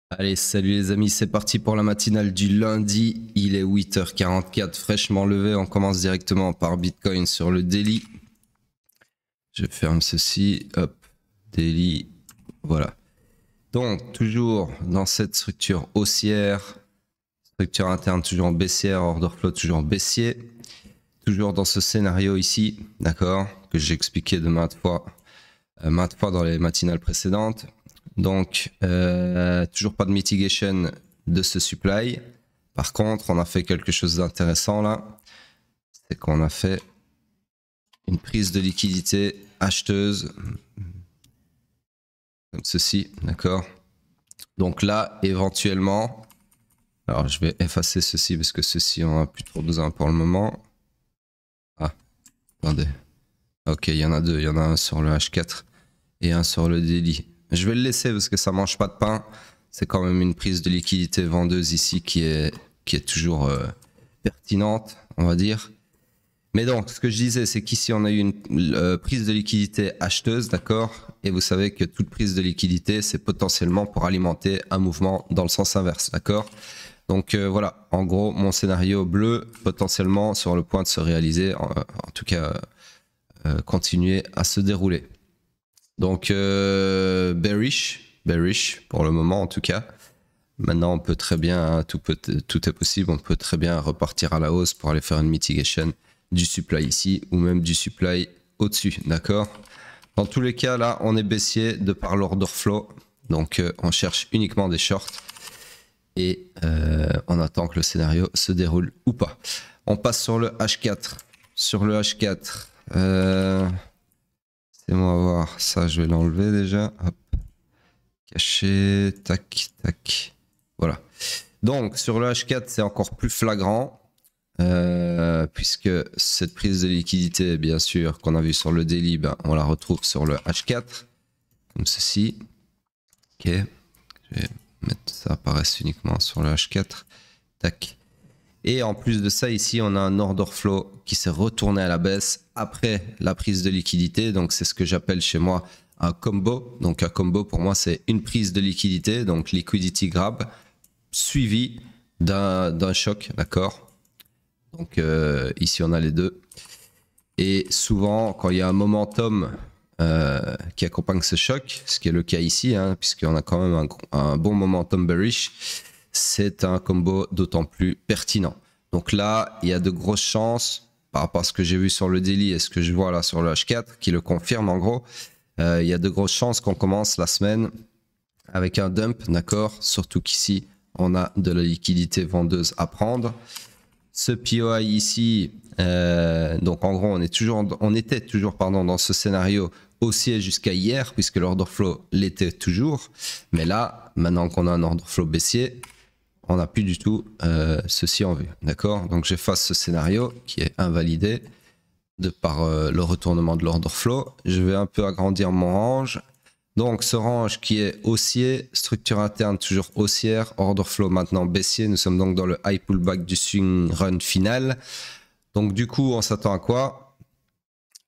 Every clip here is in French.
Allez, salut les amis, c'est parti pour la matinale du lundi. Il est 8h44, fraîchement levé. On commence directement par Bitcoin sur le daily. Je ferme ceci, hop, daily, voilà. Donc, toujours dans cette structure haussière, structure interne toujours baissière, order flow toujours baissier. Toujours dans ce scénario ici, d'accord, que j'ai expliqué de maintes fois dans les matinales précédentes. Donc, toujours pas de mitigation de ce supply. Par contre, on a fait quelque chose d'intéressant là. C'est qu'on a fait une prise de liquidité acheteuse. Comme ceci, d'accord. Donc là, éventuellement, alors je vais effacer ceci parce que ceci, on n'a plus trop besoin pour le moment. Ah, attendez. Ok, il y en a deux. Il y en a un sur le H4 et un sur le daily. Je vais le laisser parce que ça mange pas de pain. C'est quand même une prise de liquidité vendeuse ici qui est toujours pertinente, on va dire. Mais donc, ce que je disais, c'est qu'ici, on a eu une prise de liquidité acheteuse, d'accord? Et vous savez que toute prise de liquidité, c'est potentiellement pour alimenter un mouvement dans le sens inverse, d'accord? Donc voilà, en gros, mon scénario bleu, potentiellement sur le point de se réaliser, en tout cas, continuer à se dérouler. Donc bearish pour le moment en tout cas. Maintenant on peut très bien, tout est possible, on peut très bien repartir à la hausse pour aller faire une mitigation du supply ici ou même du supply au-dessus, d'accord? Dans tous les cas là on est baissier de par l'order flow, donc on cherche uniquement des shorts et on attend que le scénario se déroule ou pas. On passe sur le H4. Sur le H4, laissez-moi voir, ça je vais l'enlever déjà. Hop. Caché, tac, tac. Voilà. Donc sur le H4 c'est encore plus flagrant. Puisque cette prise de liquidité, bien sûr, qu'on a vu sur le daily, ben, on la retrouve sur le H4. Comme ceci. Ok. Je vais mettre ça apparaisse uniquement sur le H4. Tac. Et en plus de ça, ici, on a un order flow qui s'est retourné à la baisse après la prise de liquidité. Donc, c'est ce que j'appelle chez moi un combo. Donc, un combo, pour moi, c'est une prise de liquidité, donc liquidity grab, suivi d'un choc, d'accord? Donc, ici, on a les deux. Et souvent, quand il y a un momentum qui accompagne ce choc, ce qui est le cas ici, hein, puisqu'on a quand même un bon momentum bearish, c'est un combo d'autant plus pertinent. Donc là, il y a de grosses chances, par rapport à ce que j'ai vu sur le daily et ce que je vois là sur le H4, qui le confirme en gros, il y a de grosses chances qu'on commence la semaine avec un dump, d'accord? Surtout qu'ici, on a de la liquidité vendeuse à prendre. Ce POI ici, donc en gros, on était toujours dans ce scénario haussier jusqu'à hier, puisque l'order flow l'était toujours. Mais là, maintenant qu'on a un order flow baissier, on n'a plus du tout ceci en vue. D'accord? Donc j'efface ce scénario qui est invalidé de par le retournement de l'order flow. Je vais un peu agrandir mon range. Donc ce range qui est haussier, structure interne toujours haussière, order flow maintenant baissier. Nous sommes donc dans le high pullback du swing run final. Donc du coup, on s'attend à quoi?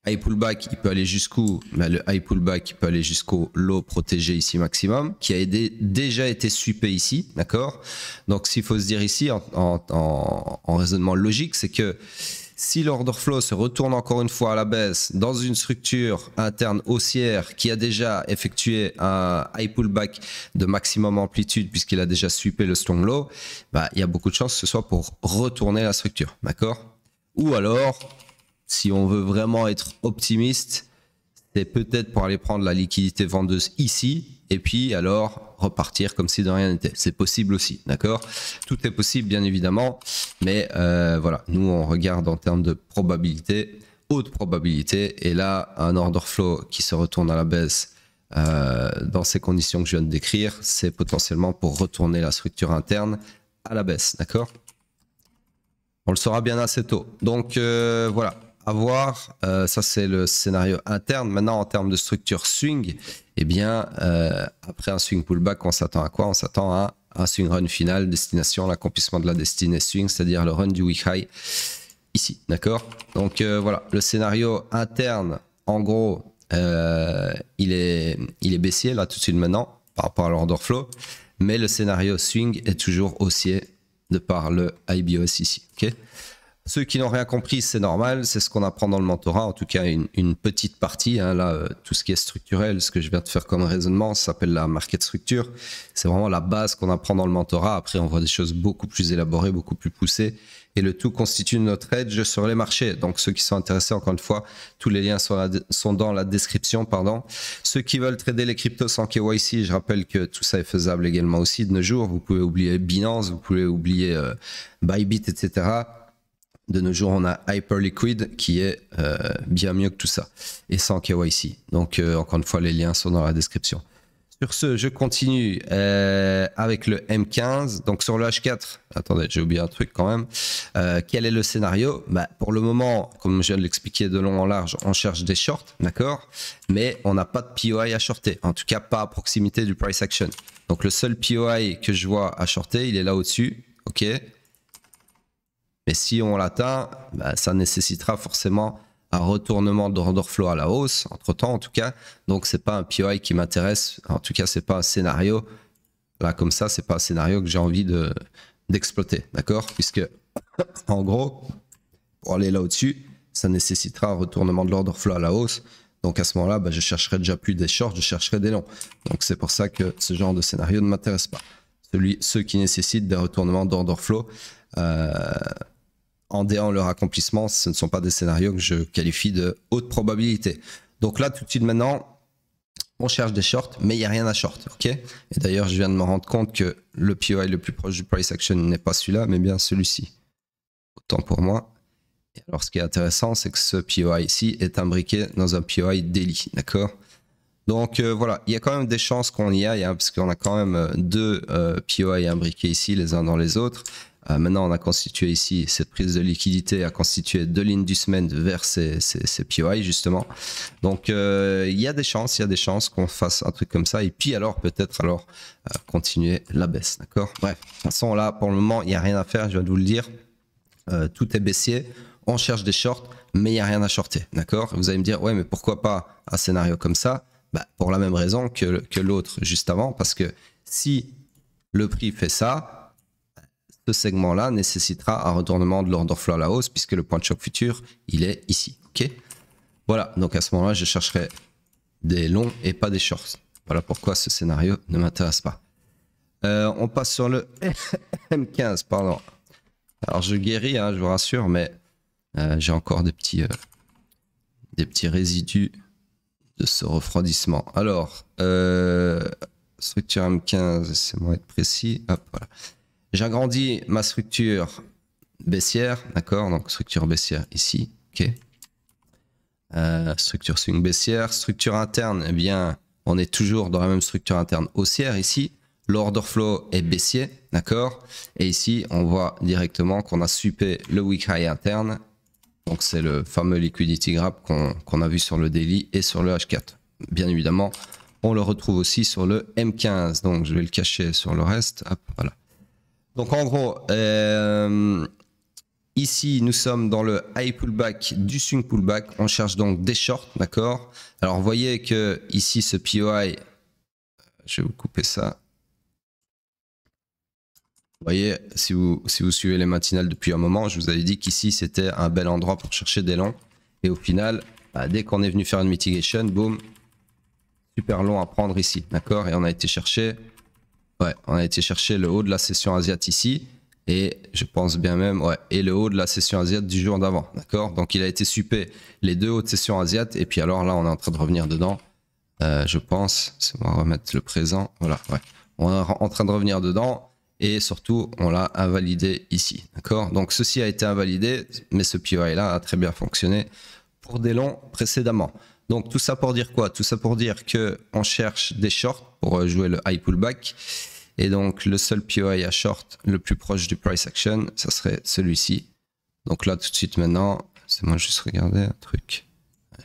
High pullback, il peut aller jusqu'où? Le high pullback, il peut aller jusqu'au low protégé ici maximum, qui a déjà été sweepé ici, d'accord? Donc s'il faut se dire ici, en raisonnement logique, c'est que si l'order flow se retourne encore une fois à la baisse dans une structure interne haussière qui a déjà effectué un high pullback de maximum amplitude puisqu'il a déjà sweepé le strong low, bah, il y a beaucoup de chances que ce soit pour retourner la structure, d'accord? Ou alors, si on veut vraiment être optimiste, c'est peut-être pour aller prendre la liquidité vendeuse ici et puis alors repartir comme si de rien n'était. C'est possible aussi, d'accord? Tout est possible bien évidemment, mais voilà, nous on regarde en termes de probabilité, haute probabilité, et là un order flow qui se retourne à la baisse dans ces conditions que je viens de décrire, c'est potentiellement pour retourner la structure interne à la baisse, d'accord? On le saura bien assez tôt. Donc voilà, à voir. Ça, c'est le scénario interne. Maintenant, en termes de structure swing, eh bien, après un swing pullback, on s'attend à quoi? On s'attend à un swing run final, destination, l'accomplissement de la destinée swing, c'est-à-dire le run du week high ici. D'accord? Donc voilà, le scénario interne, en gros, il est baissier là tout de suite maintenant par rapport à l'order flow. mais le scénario swing est toujours haussier de par le IBOS ici. Okay, ceux qui n'ont rien compris, c'est normal, c'est ce qu'on apprend dans le mentorat, en tout cas une petite partie. Hein, là, tout ce qui est structurel, ce que je viens de faire comme raisonnement, ça s'appelle la market structure. C'est vraiment la base qu'on apprend dans le mentorat. Après, on voit des choses beaucoup plus élaborées, beaucoup plus poussées. Et le tout constitue notre edge sur les marchés. Donc, ceux qui sont intéressés, encore une fois, tous les liens sont dans la description. Pardon. Ceux qui veulent trader les cryptos sans KYC, je rappelle que tout ça est faisable également aussi de nos jours. Vous pouvez oublier Binance, vous pouvez oublier Bybit, etc. De nos jours, on a Hyperliquid qui est bien mieux que tout ça et sans KYC. Donc, encore une fois, les liens sont dans la description. Sur ce, je continue avec le M15. Donc, sur le H4, attendez, j'ai oublié un truc quand même. Quel est le scénario? Pour le moment, comme je viens de l'expliquer de long en large, on cherche des shorts, d'accord? Mais on n'a pas de POI à shorter. En tout cas, pas à proximité du price action. Donc, le seul POI que je vois à shorter, il est là au-dessus. OK? Mais si on l'atteint, ça nécessitera forcément un retournement d'order flow à la hausse, entre-temps en tout cas. Donc, ce n'est pas un POI qui m'intéresse. En tout cas, ce n'est pas un scénario. Là, comme ça, ce n'est pas un scénario que j'ai envie d'exploiter. D'accord? Puisque, en gros, pour aller là au-dessus, ça nécessitera un retournement de l'order flow à la hausse. Donc, à ce moment-là, je chercherai déjà plus des shorts, je chercherai des longs. Donc, c'est pour ça que ce genre de scénario ne m'intéresse pas. Ceux qui nécessitent des retournements d'order flow, en déant leur accomplissement, ce ne sont pas des scénarios que je qualifie de haute probabilité. Donc là, tout de suite maintenant, on cherche des shorts, mais il n'y a rien à short. Okay, et d'ailleurs, je viens de me rendre compte que le POI le plus proche du price action n'est pas celui-là, mais bien celui-ci. Autant pour moi. Et alors, ce qui est intéressant, c'est que ce POI ici est imbriqué dans un POI daily. D'accord? Donc voilà, il y a quand même des chances qu'on y aille, hein, parce qu'on a quand même deux POI imbriqués ici, les uns dans les autres. Maintenant, on a constitué ici cette prise de liquidité, a constitué deux lignes du semaine vers ces POI justement. Donc, il y a des chances qu'on fasse un truc comme ça. Et puis alors, peut-être continuer la baisse, d'accord? Bref, de toute façon, là, pour le moment, il n'y a rien à faire, je viens de vous le dire. Tout est baissier, on cherche des shorts, mais il n'y a rien à shorter, d'accord? Vous allez me dire, ouais, mais pourquoi pas un scénario comme ça? Pour la même raison que l'autre juste avant, parce que si le prix fait ça, ce segment-là nécessitera un retournement de l'order flow à la hausse puisque le point de choc futur, il est ici. Ok, voilà, donc à ce moment-là, je chercherai des longs et pas des shorts. Voilà pourquoi ce scénario ne m'intéresse pas. On passe sur le M15, pardon. Alors je guéris, hein, je vous rassure, mais j'ai encore des petits résidus de ce refroidissement. Alors, structure M15, laissez-moi être précis. Hop, voilà. J'agrandis ma structure baissière, d'accord? Donc structure baissière ici, ok. Structure swing baissière, structure interne, eh bien, on est toujours dans la même structure interne haussière ici. L'order flow est baissier, d'accord? Et ici, on voit directement qu'on a supé le week high interne. Donc c'est le fameux liquidity gap qu'on a vu sur le daily et sur le H4. Bien évidemment, on le retrouve aussi sur le M15. Donc je vais le cacher sur le reste. Hop, voilà. Donc en gros, ici nous sommes dans le high pullback du swing pullback. On cherche donc des shorts, d'accord? Alors vous voyez que ici ce POI, je vais vous couper ça. Vous voyez, si vous suivez les matinales depuis un moment, je vous avais dit qu'ici c'était un bel endroit pour chercher des longs. Et au final, dès qu'on est venu faire une mitigation, boum, super long à prendre ici, d'accord? Et on a été chercher, le haut de la session asiatique ici. Et je pense bien même, et le haut de la session asiatique du jour d'avant, d'accord? Donc il a été supé les deux hauts de session asiatique. Et puis alors là, on est en train de revenir dedans. Je pense, c'est bon, on va remettre le présent. Voilà, ouais. On est en train de revenir dedans. Et surtout, on l'a invalidé ici, d'accord? Donc ceci a été invalidé, mais ce POI là a très bien fonctionné pour des longs précédemment. Donc tout ça pour dire quoi? Tout ça pour dire que on cherche des shorts pour jouer le high pullback. Et donc le seul POI à short le plus proche du price action, ça serait celui-ci. Donc là tout de suite maintenant, c'est moi juste regarder un truc.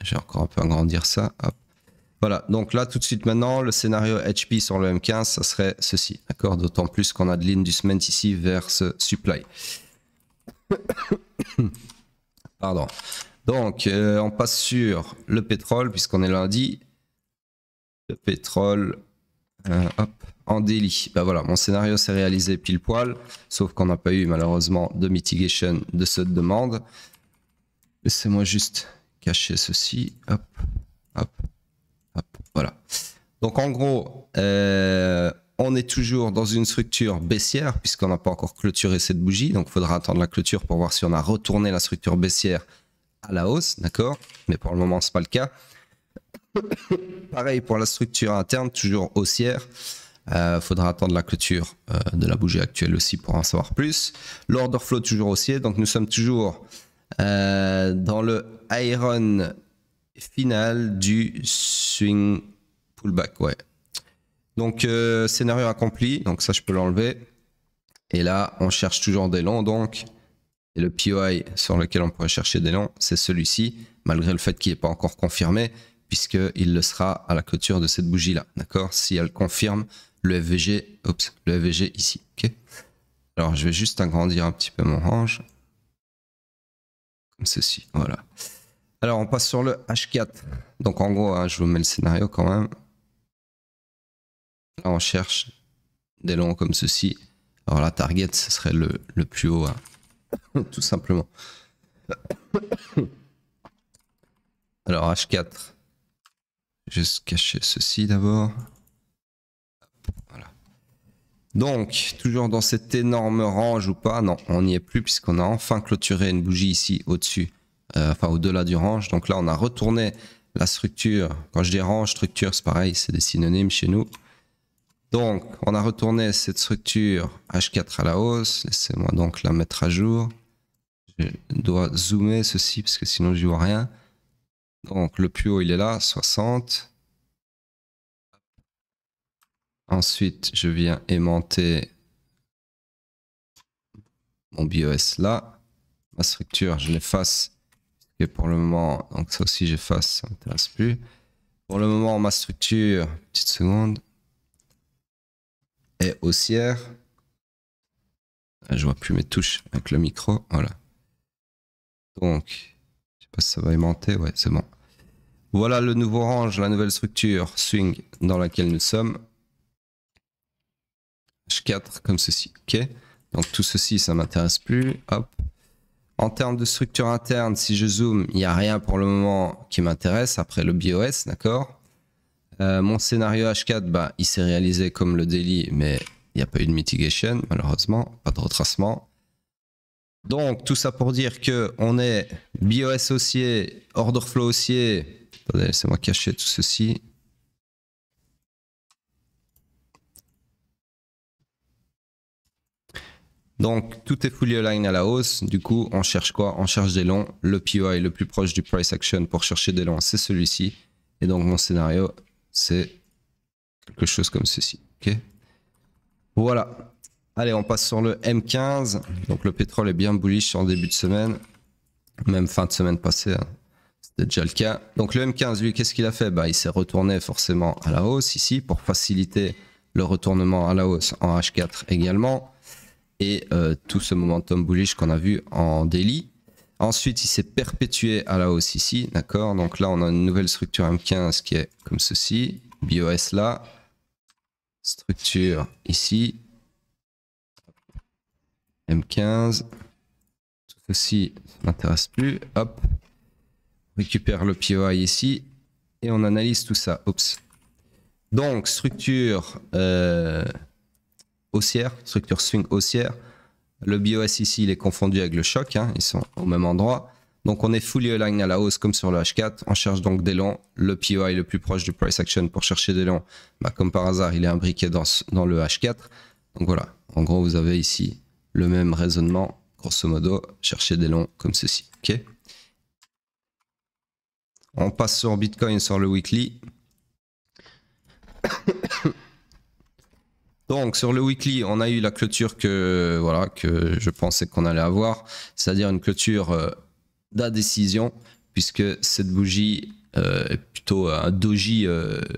J'ai encore un peu agrandir ça. Hop. Voilà, donc là tout de suite maintenant, le scénario HP sur le M15, ça serait ceci, d'accord? D'autant plus qu'on a de l'inducement ici vers ce supply. Pardon. Donc, on passe sur le pétrole, puisqu'on est lundi. Le pétrole, hop, en daily. Bah voilà, mon scénario s'est réalisé pile poil, sauf qu'on n'a pas eu malheureusement de mitigation de cette demande. Laissez-moi juste cacher ceci. Hop, hop, hop, voilà. Donc en gros, on est toujours dans une structure baissière puisqu'on n'a pas encore clôturé cette bougie. Donc il faudra attendre la clôture pour voir si on a retourné la structure baissière à la hausse, d'accord? Mais pour le moment, c'est pas le cas. Pareil pour la structure interne, toujours haussière. Faudra attendre la clôture de la bougie actuelle aussi pour en savoir plus. L'order flow toujours haussier, donc nous sommes toujours dans le iron final du swing pullback, ouais. Donc scénario accompli, donc ça je peux l'enlever. Et là on cherche toujours des longs donc. Et le POI sur lequel on pourrait chercher des longs, c'est celui-ci, malgré le fait qu'il n'est pas encore confirmé, puisqu'il le sera à la clôture de cette bougie-là, d'accord? Si elle confirme le FVG, le FVG ici, ok? Alors je vais juste agrandir un petit peu mon range, comme ceci, voilà. Alors on passe sur le H4, donc en gros, hein, je vous mets le scénario quand même. Là on cherche des longs comme ceci. Alors la target, ce serait le plus haut, hein. Tout simplement. Alors H4, juste cacher ceci d'abord. Voilà. Donc toujours dans cet énorme range ou pas? Non, on n'y est plus puisqu'on a enfin clôturé une bougie ici au-dessus, enfin au-delà du range. Donc là on a retourné la structure. Quand je dis range, structure, c'est pareil, c'est des synonymes chez nous. Donc on a retourné cette structure H4 à la hausse. Laissez-moi donc la mettre à jour. Je dois zoomer ceci parce que sinon je vois rien. Donc le plus haut il est là, 60. Ensuite je viens aimanter mon BOS là. Ma structure je l'efface. Et pour le moment, donc ça aussi j'efface, ça ne m'intéresse plus. Pour le moment ma structure, petite seconde, est haussière. Je vois plus mes touches avec le micro, voilà. Donc, je sais pas si ça va aimanter, ouais c'est bon. Voilà le nouveau range, la nouvelle structure swing dans laquelle nous sommes. H4 comme ceci, ok. Donc tout ceci, ça m'intéresse plus, hop. En termes de structure interne, si je zoome, il n'y a rien pour le moment qui m'intéresse après le BOS, d'accord. Mon scénario H4, bah, il s'est réalisé comme le daily, mais il n'y a pas eu de mitigation, malheureusement, pas de retracement. Donc tout ça pour dire que on est BOS haussier, order flow haussier. Attendez, laissez-moi cacher tout ceci. Donc tout est fully aligned à la hausse. Du coup, on cherche quoi? On cherche des longs. Le POI le plus proche du price action pour chercher des longs, c'est celui-ci. Et donc mon scénario, c'est quelque chose comme ceci. Ok. Voilà. Allez, on passe sur le M15. Donc le pétrole est bien bullish en début de semaine. Même fin de semaine passée, hein. C'était déjà le cas. Donc le M15, lui, qu'est-ce qu'il a fait? Bah, il s'est retourné forcément à la hausse ici pour faciliter le retournement à la hausse en H4 également. Et tout ce momentum bullish qu'on a vu en daily. Ensuite, il s'est perpétué à la hausse ici. D'accord. Donc là, on a une nouvelle structure M15 qui est comme ceci. BOS là. Structure ici. M15. Tout ceci ne m'intéresse plus. Hop. Récupère le POI ici. Et on analyse tout ça. Oups. Donc, structure haussière. Structure swing haussière. Le BOS ici, il est confondu avec le choc. Hein, ils sont au même endroit. Donc, on est fully aligned à la hausse comme sur le H4. On cherche donc des longs. Le POI le plus proche du price action pour chercher des longs. Bah, comme par hasard, il est imbriqué dans le H4. Donc voilà. En gros, vous avez ici le même raisonnement, grosso modo, chercher des longs comme ceci. Ok. On passe sur Bitcoin sur le weekly. Donc sur le weekly, on a eu la clôture que je pensais qu'on allait avoir, c'est-à-dire une clôture d'indécision, puisque cette bougie est plutôt un doji,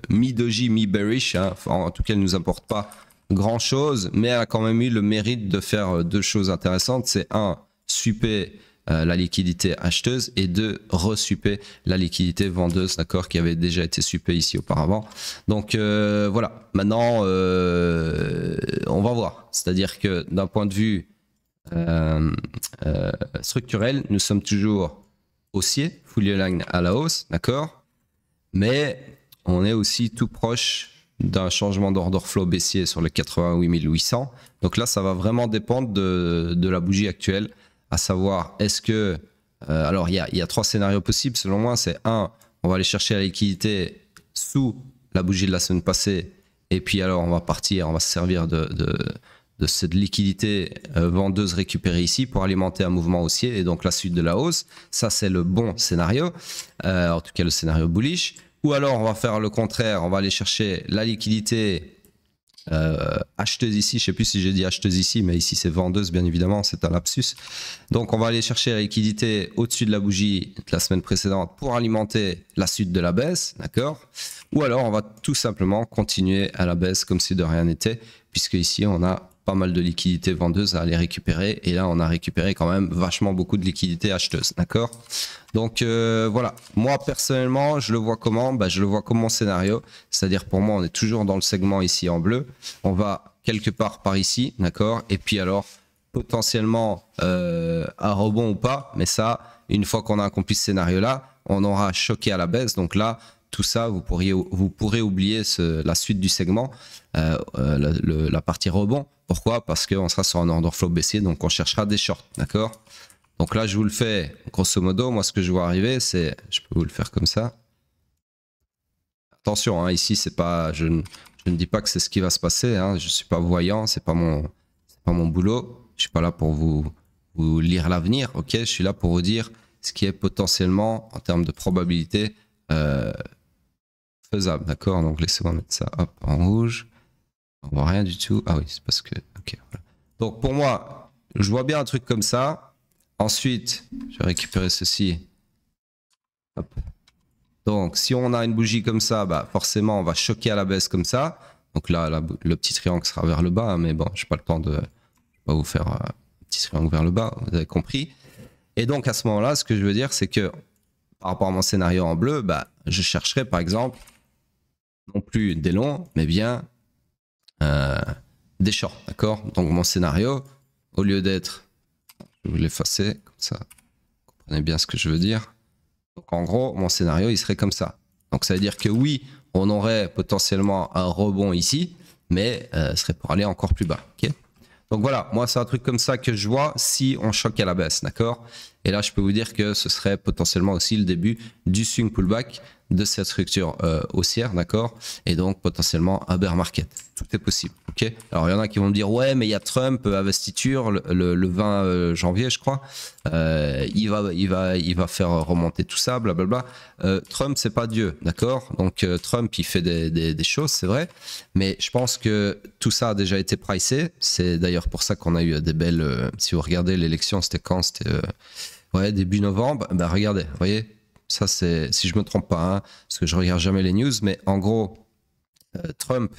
mi-doji, mi-bearish. Hein. Enfin, en tout cas, elle ne nous apporte pas grand-chose, mais elle a quand même eu le mérite de faire deux choses intéressantes. C'est un, sweeper la liquidité acheteuse et de resuper la liquidité vendeuse, d'accord, qui avait déjà été supée ici auparavant. Donc voilà, maintenant on va voir. C'est-à-dire que d'un point de vue structurel, nous sommes toujours haussier, fully aligned à la hausse, d'accord, mais on est aussi tout proche d'un changement d'order flow baissier sur le 88 800. Donc là, ça va vraiment dépendre de la bougie actuelle, à savoir est-ce que... alors, il y a 3 scénarios possibles selon moi. C'est 1, on va aller chercher la liquidité sous la bougie de la semaine passée, et puis alors on va partir, on va se servir de cette liquidité vendeuse récupérée ici pour alimenter un mouvement haussier et donc la suite de la hausse. Ça, c'est le bon scénario, en tout cas le scénario bullish. Ou alors on va faire le contraire, on va aller chercher la liquidité acheteuse ici. Je ne sais plus si j'ai dit acheteuse ici, mais ici c'est vendeuse bien évidemment, c'est un lapsus. Donc on va aller chercher la liquidité au-dessus de la bougie de la semaine précédente pour alimenter la suite de la baisse, d'accord? Ou alors on va tout simplement continuer à la baisse comme si de rien n'était, puisque ici on a pas mal de liquidités vendeuses à aller récupérer, et là on a récupéré quand même vachement beaucoup de liquidités acheteuses, d'accord? Donc voilà, moi personnellement je le vois comment? Je le vois comme mon scénario, c'est-à-dire pour moi on est toujours dans le segment ici en bleu, on va quelque part par ici, d'accord? Et puis alors potentiellement un rebond ou pas, mais ça, une fois qu'on a accompli ce scénario là, on aura choqué à la baisse, donc là tout ça, vous pourrez oublier la suite du segment, la partie rebond. Pourquoi? Parce qu'on sera sur un order flow baissier, donc on cherchera des shorts, d'accord? Donc là, je vous le fais grosso modo. Moi, ce que je vois arriver, c'est, je peux vous le faire comme ça. Attention, hein, ici, c'est pas, je ne dis pas que c'est ce qui va se passer. Hein, je suis pas voyant, c'est pas mon boulot. Je suis pas là pour vous lire l'avenir, ok? Je suis là pour vous dire ce qui est potentiellement en termes de probabilité faisable, d'accord? Donc laissez-moi mettre ça hop, en rouge. On voit rien du tout. Ah oui, c'est parce que... Ok, voilà. Donc pour moi, je vois bien un truc comme ça. Ensuite, je vais récupérer ceci. Hop. Donc si on a une bougie comme ça, forcément on va choquer à la baisse comme ça. Donc là, le petit triangle sera vers le bas, hein, mais bon, je n'ai pas le temps de... Je vais pas vous faire un petit triangle vers le bas, vous avez compris. Et donc à ce moment-là, ce que je veux dire, c'est que par rapport à mon scénario en bleu, je chercherai par exemple non plus des longs, mais bien des shorts, d'accord? Donc mon scénario, au lieu d'être, je vais l'effacer, comme ça, vous comprenez bien ce que je veux dire. Donc en gros, mon scénario, il serait comme ça. Donc ça veut dire que oui, on aurait potentiellement un rebond ici, mais ce serait pour aller encore plus bas, ok? Donc voilà, moi c'est un truc comme ça que je vois si on choque à la baisse, d'accord? Et là je peux vous dire que ce serait potentiellement aussi le début du swing pullback de cette structure haussière, d'accord? Et donc potentiellement un bear market. Tout est possible, ok? Alors il y en a qui vont me dire ouais mais il y a Trump investiture le 20 janvier je crois, il va faire remonter tout ça, blablabla. Trump c'est pas Dieu, d'accord? Donc Trump il fait des choses, c'est vrai, mais je pense que tout ça a déjà été pricé. C'est d'ailleurs pour ça qu'on a eu des belles... si vous regardez l'élection, c'était quand? C'était début novembre. Regardez, vous voyez, ça c'est, si je me trompe pas, hein, parce que je regarde jamais les news, mais en gros, Trump,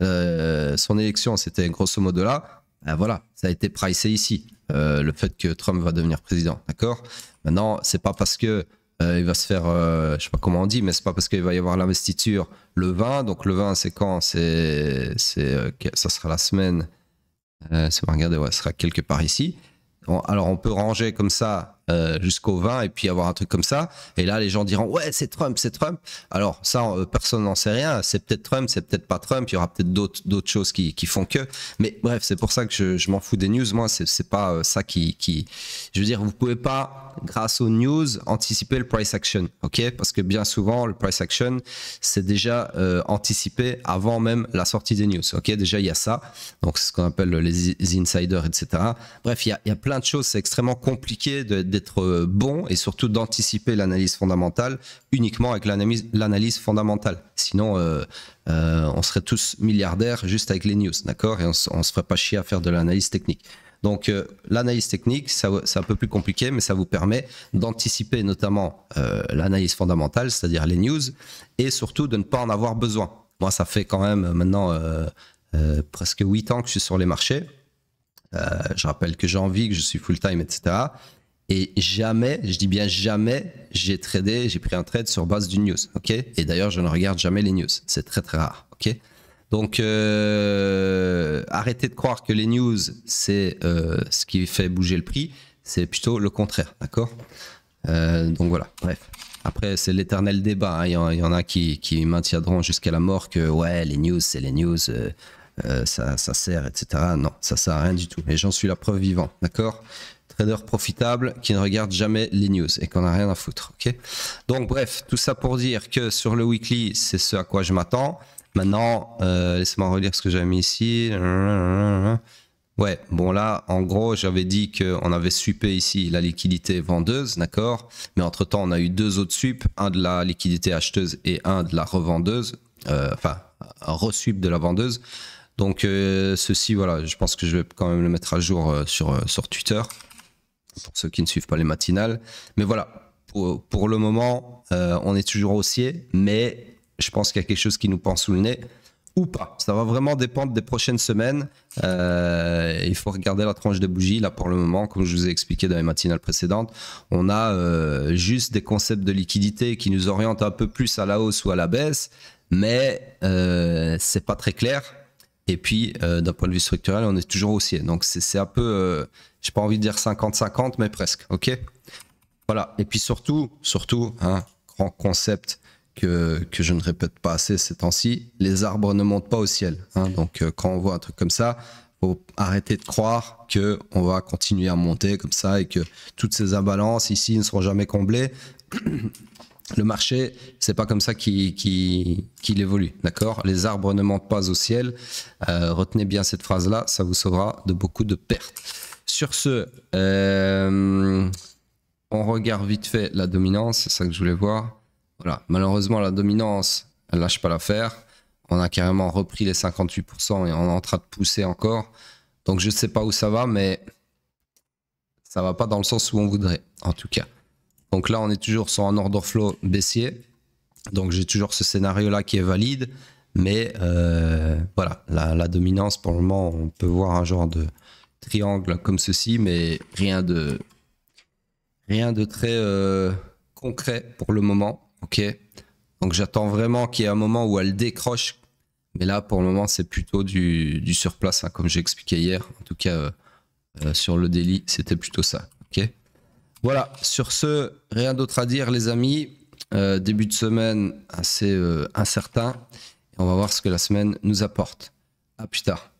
son élection, c'était grosso modo là. Voilà, ça a été pricé ici, le fait que Trump va devenir président, d'accord? Maintenant, c'est pas parce que il va se faire, je sais pas comment on dit, mais c'est pas parce qu'il va y avoir l'investiture le 20. Donc le 20, c'est quand? Ça sera la semaine. Si vous regardez, ça sera quelque part ici. Alors on peut ranger comme ça jusqu'au 20 et puis avoir un truc comme ça, et là les gens diront ouais c'est Trump, c'est Trump. Alors ça personne n'en sait rien, c'est peut-être Trump, c'est peut-être pas Trump, il y aura peut-être d'autres choses qui font que, mais bref, c'est pour ça que je m'en fous des news. Moi c'est pas ça qui je veux dire, vous pouvez pas grâce aux news anticiper le price action, ok? Parce que bien souvent le price action c'est déjà anticipé avant même la sortie des news, ok? Déjà il y a ça, donc c'est ce qu'on appelle les insiders, etc. Bref, il y a plein de choses, c'est extrêmement compliqué d'être bon et surtout d'anticiper l'analyse fondamentale uniquement avec l'analyse fondamentale. Sinon, on serait tous milliardaires juste avec les news, d'accord? Et on se ferait pas chier à faire de l'analyse technique. Donc, l'analyse technique, c'est un peu plus compliqué, mais ça vous permet d'anticiper notamment l'analyse fondamentale, c'est-à-dire les news, et surtout de ne pas en avoir besoin. Moi, ça fait quand même maintenant presque 8 ans que je suis sur les marchés. Je rappelle que j'ai envie, que je suis full-time, etc. Et jamais, je dis bien jamais, j'ai pris un trade sur base d'une news, ok? Et d'ailleurs, je ne regarde jamais les news. C'est très très rare, ok? Donc, arrêtez de croire que les news, c'est ce qui fait bouger le prix. C'est plutôt le contraire, d'accord? Donc voilà, bref. Après, c'est l'éternel débat. Hein. Il y en a qui maintiendront jusqu'à la mort que ouais, les news, c'est les news, ça sert, etc. Non, ça sert à rien du tout. Et j'en suis la preuve vivante, d'accord? Trader profitable qui ne regarde jamais les news et qu'on n'a rien à foutre, ok? Donc bref, tout ça pour dire que sur le weekly, c'est ce à quoi je m'attends. Maintenant, laissez-moi relire ce que j'avais mis ici. Ouais, bon là, en gros, j'avais dit qu'on avait sweepé ici la liquidité vendeuse, d'accord? Mais entre-temps, on a eu deux autres sweeps, un de la liquidité acheteuse et un de la revendeuse, enfin, un resweep de la vendeuse. Donc ceci, voilà, je pense que je vais quand même le mettre à jour sur Twitter, pour ceux qui ne suivent pas les matinales. Mais voilà, pour le moment, on est toujours haussier, mais je pense qu'il y a quelque chose qui nous pend sous le nez. Ou pas. Ça va vraiment dépendre des prochaines semaines. Il faut regarder la tranche de bougie. Là, pour le moment, comme je vous ai expliqué dans les matinales précédentes, on a juste des concepts de liquidité qui nous orientent un peu plus à la hausse ou à la baisse, mais c'est pas très clair. Et puis, d'un point de vue structurel, on est toujours haussier. Donc, c'est un peu, j'ai pas envie de dire 50-50, mais presque. OK? Voilà. Et puis surtout, hein, grand concept que je ne répète pas assez ces temps-ci, les arbres ne montent pas au ciel. Hein. Donc, quand on voit un truc comme ça, faut arrêter de croire qu'on va continuer à monter comme ça et que toutes ces imbalances ici ne seront jamais comblées. Le marché, c'est pas comme ça qu'il évolue, d'accord? Les arbres ne montent pas au ciel. Retenez bien cette phrase-là, ça vous sauvera de beaucoup de pertes. Sur ce, on regarde vite fait la dominance, c'est ça que je voulais voir. Voilà, malheureusement, la dominance, elle lâche pas l'affaire. On a carrément repris les 58% et on est en train de pousser encore. Donc, je ne sais pas où ça va, mais ça va pas dans le sens où on voudrait, en tout cas. Donc là, on est toujours sur un order flow baissier. Donc, j'ai toujours ce scénario-là qui est valide. Mais voilà, la dominance, pour le moment, on peut voir un genre de triangle comme ceci, mais rien de très concret pour le moment. Ok, donc j'attends vraiment qu'il y ait un moment où elle décroche, mais là pour le moment c'est plutôt du surplace, hein, comme j'ai expliqué hier. En tout cas sur le daily c'était plutôt ça. Ok, voilà, sur ce, rien d'autre à dire les amis. Début de semaine assez incertain et on va voir ce que la semaine nous apporte. À plus tard.